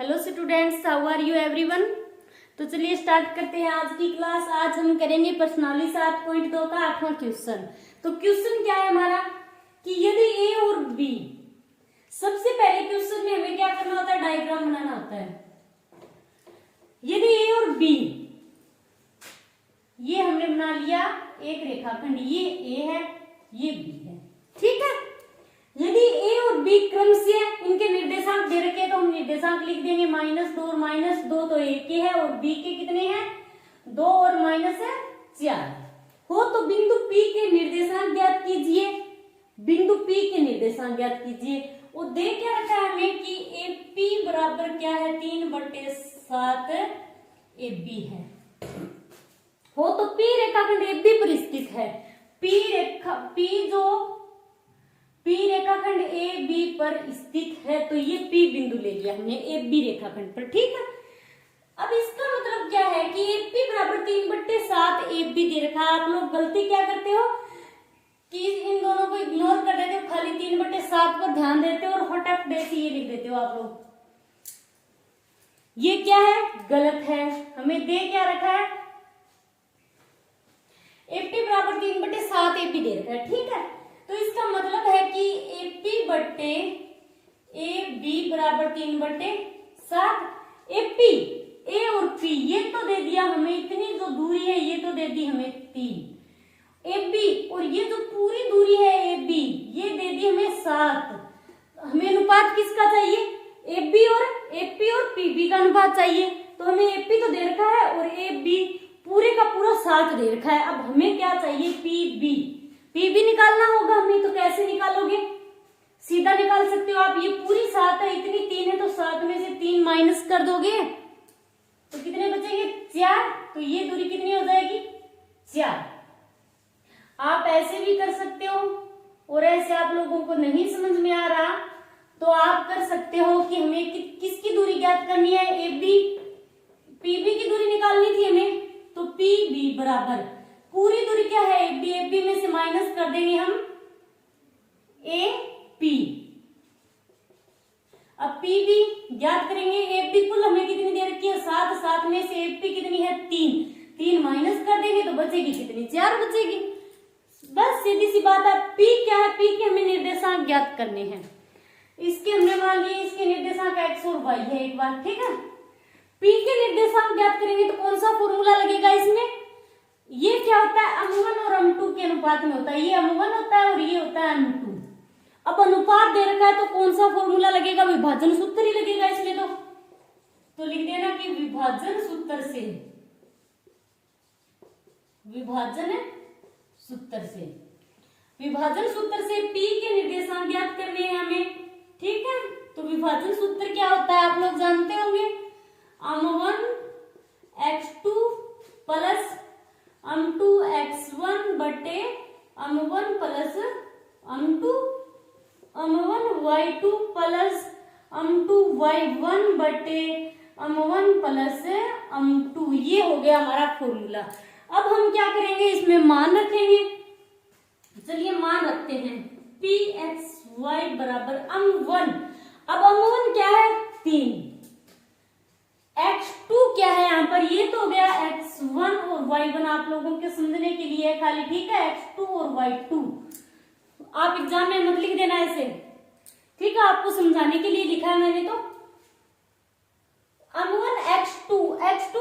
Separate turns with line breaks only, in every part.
Hello students, how are you everyone. तो चलिए start करते हैं आज की क्लास। आज हम करेंगे प्रश्नावली 7.2 का 8वां क्वेश्चन। तो क्वेश्चन क्या है हमारा कि यदि ए और बी, सबसे पहले क्वेश्चन में हमें क्या करना होता है, डायग्राम बनाना होता है। यदि ए और बी, ये हमने बना लिया एक रेखाखंड, ये ए है ये बी है, ठीक है। यदि ए और बी क्रम से इनके निर्देशांक दे रखे तो हम निर्देशांक लिख देंगे -2 और -2 तो ए के है और बी के कितने हैं, 2 और -4 हो। तो बिंदु P के निर्देशांक ज्ञात कीजिए, बिंदु P के निर्देशांक ज्ञात कीजिए। वो दे क्या रखा है हमें कि AP बराबर क्या है, 3/7 AB है हो। तो P रेखाखंड AB पर स्थित है। P रेखाखंड ए बी पर स्थित है, तो ये P बिंदु ले लिया हमने ए बी रेखाखंड पर, ठीक है। अब इसका मतलब क्या है कि AP बराबर 3/7 AB दे रखा है। आप लोग गलती क्या करते हो कि इन दोनों को इग्नोर कर देते हो, खाली 3/7 पर ध्यान देते हो और फटाफट ऐसे ये लिख देते हो आप लोग। ये क्या है, गलत है। हमें दे क्या रखा है, AP बराबर 3/7 AB दे रखा है, ठीक है। तो इसका मतलब है कि AP बट्टे AB बराबर 3/7। AP A और P ये तो दे दिया हमें, इतनी जो दूरी है ये तो दे दी हमें 3। AB और ये जो पूरी दूरी है AB ये दे दी हमें 7। हमें अनुपात किसका चाहिए, AB और PB का अनुपात चाहिए। तो हमें AP तो दे रखा है और AB पूरे का पूरा 7 दे रखा है। अब हमें क्या चाहिए, PB निकालना होगा हमें। तो कैसे निकालोगे, सीधा निकाल सकते हो आप। ये पूरी 7 है, इतनी 3 है, तो 7 में से 3 माइनस कर दोगे तो कितने बचेंगे, 4। तो ये दूरी कितनी हो जाएगी, 4। आप ऐसे भी कर सकते हो और ऐसे आप लोगों को नहीं समझ में आ रहा तो आप कर सकते हो कि हमें किसकी दूरी ज्ञात करनी है, PB की दूरी निकालनी थी हमें। तो PB बराबर पूरी दूरी क्या है, AB में से माइनस कर देंगे हम AP। अब PB ज्ञात करेंगे। AB कुल हमें कितनी दे रखी है, 7 में से AP कितनी है, 3 माइनस कर देंगे तो बचेगी कितनी, 4 बचेगी। बस सीधी सी बात है। P क्या है, P के हमें निर्देशांक ज्ञात करने हैं। इसके हमने मान लिए इसके निर्देशांक x और y है एक बार, ठीक है। P के निर्देशांक ज्ञात करेंगे तो कौन सा फॉर्मूला लगेगा इसमें, ये क्या होता है, M1 और M2 के अनुपात में होता है। ये M1 होता है और ये होता है M2। अब अनुपात दे रखा है तो कौन सा फॉर्मूला लगेगा, विभाजन सूत्र ही लगेगा इसमें। तो लिख देना कि विभाजन सूत्र से P के निर्देशांक ज्ञात करने हैं हमें, ठीक है। तो विभाजन सूत्र क्या होता है आप लोग जानते होंगे, M1 x2 plus M2 x1 बटे M1 plus M2, M1 y2 plus M2 y1 बटे M1 प्लस M2। ये हो गया हमारा फॉर्मूला। अब हम क्या करेंगे, इसमें मान रखेंगे। चलिए मान रखते हैं, Pxy बराबर M1। अब M1 क्या है, 3। x2 क्या है यहाँ पर, ये तो हो गया x1 और y1। आप लोगों के समझने के लिए खाली, ठीक है, x2 और y2। आप एग्जाम में मत लिख देना ऐसे, ठीक है, आपको समझाने के लिए लिखा है मैंने। तो M1 x2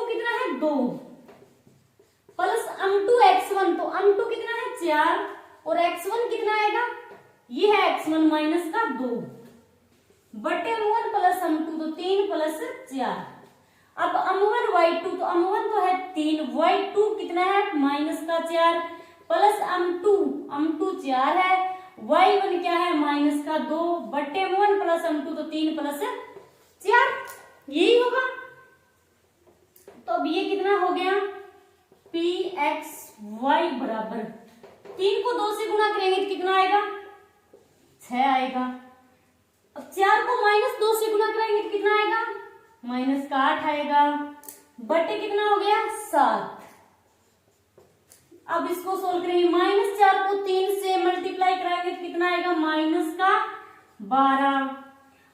कितना है, 2 प्लस M2 x1, तो M2 कितना है, 4 और x1 कितना आएगा, ये है x1 माइनस का 2 बटे M1 प्लस M2, तो 3 प्लस 4। अब M1 y2, तो M1 तो है 3, y2 कितना है, माइनस का 4 प्लस M2 4 है, y1 क्या है, माइनस का 2 बटे M1 प्लस M2, तो 3 प्लस 4, यही होगा। तो अब ये कितना हो गया, Pxy बराबर 3 को 2 से गुणा करेंगे तो कितना आएगा, 6 आएगा। अब 4 को -2 से गुणा करेंगे तो कितना आएगा, -8 आएगा बटे कितना हो गया, 7। अब इसको सोल्व करेंगे, -4 को 3 से मल्टीप्लाई कराएंगे तो कितना आएगा, -12।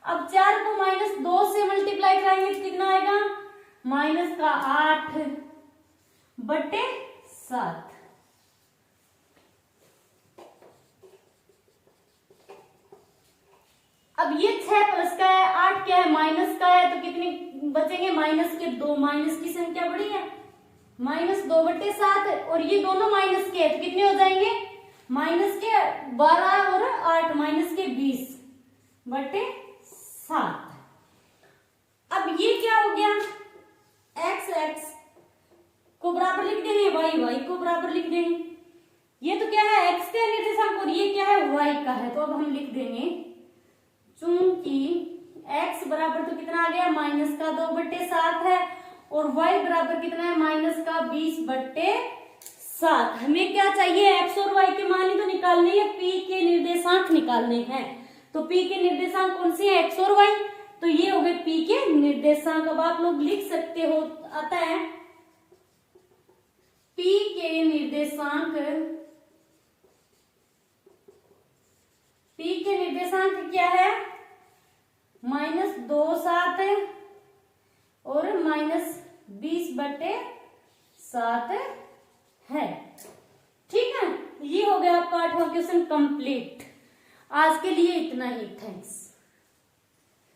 अब 4 को -2 से मल्टीप्लाई कराएंगे तो कितना आएगा, -8/7। अब ये 6 प्लस का है, 8 क्या है माइनस का है, तो कितने बचेंगे, -2। माइनस की संख्या बड़ी है, -2/7, और ये दोनों माइनस के है तो कितने हो जाएंगे, -12 और 8, -20/7। अब ये क्या हो गया, x को बराबर लिख देंगे, y को बराबर लिख देंगे। ये तो क्या है, x का निर्देशांक और ये क्या है, y का है। तो अब हम लिख देंगे, चूंकि x बराबर तो कितना आ गया, -2/7 है, और y बराबर कितना है, -20/7। हमें क्या चाहिए, x और y के मान ही तो निकालने हैं, p के निर्देशांक निकालने हैं। तो p के निर्देशांक कौन से हैं, x और y, तो ये हो गए p के निर्देशांक। अब आप लोग लिख सकते हो, आता है p के निर्देशांक, p के निर्देशांक क्या है, -2/7 और -20/7 है। ठीक है, ये हो गया आपका 8वां क्वेश्चन कंप्लीट। आज के लिए इतना ही, थैंक्स।